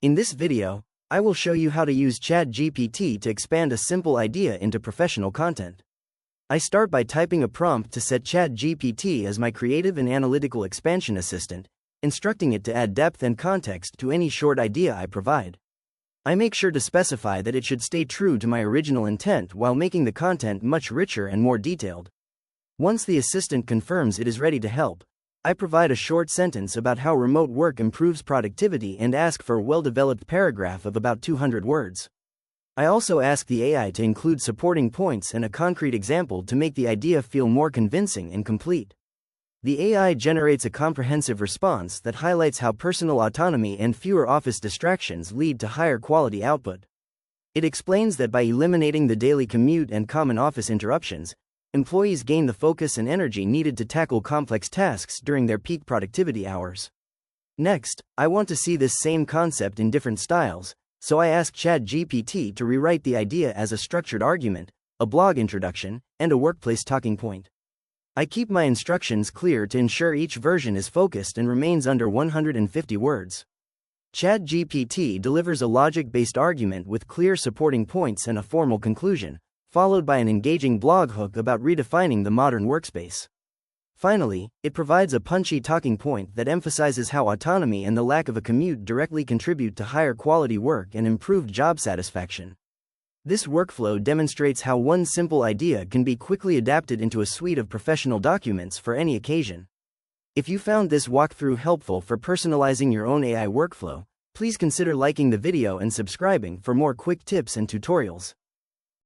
In this video, I will show you how to use ChatGPT to expand a simple idea into professional content. I start by typing a prompt to set ChatGPT as my creative and analytical expansion assistant, instructing it to add depth and context to any short idea I provide. I make sure to specify that it should stay true to my original intent while making the content much richer and more detailed. Once the assistant confirms it is ready to help, I provide a short sentence about how remote work improves productivity and ask for a well-developed paragraph of about 200 words. I also ask the AI to include supporting points and a concrete example to make the idea feel more convincing and complete. The AI generates a comprehensive response that highlights how personal autonomy and fewer office distractions lead to higher quality output. It explains that by eliminating the daily commute and common office interruptions, employees gain the focus and energy needed to tackle complex tasks during their peak productivity hours. Next, I want to see this same concept in different styles, so I ask ChatGPT to rewrite the idea as a structured argument, a blog introduction, and a workplace talking point. I keep my instructions clear to ensure each version is focused and remains under 150 words. ChatGPT delivers a logic-based argument with clear supporting points and a formal conclusion, followed by an engaging blog hook about redefining the modern workspace. Finally, it provides a punchy talking point that emphasizes how autonomy and the lack of a commute directly contribute to higher quality work and improved job satisfaction. This workflow demonstrates how one simple idea can be quickly adapted into a suite of professional documents for any occasion. If you found this walkthrough helpful for personalizing your own AI workflow, please consider liking the video and subscribing for more quick tips and tutorials.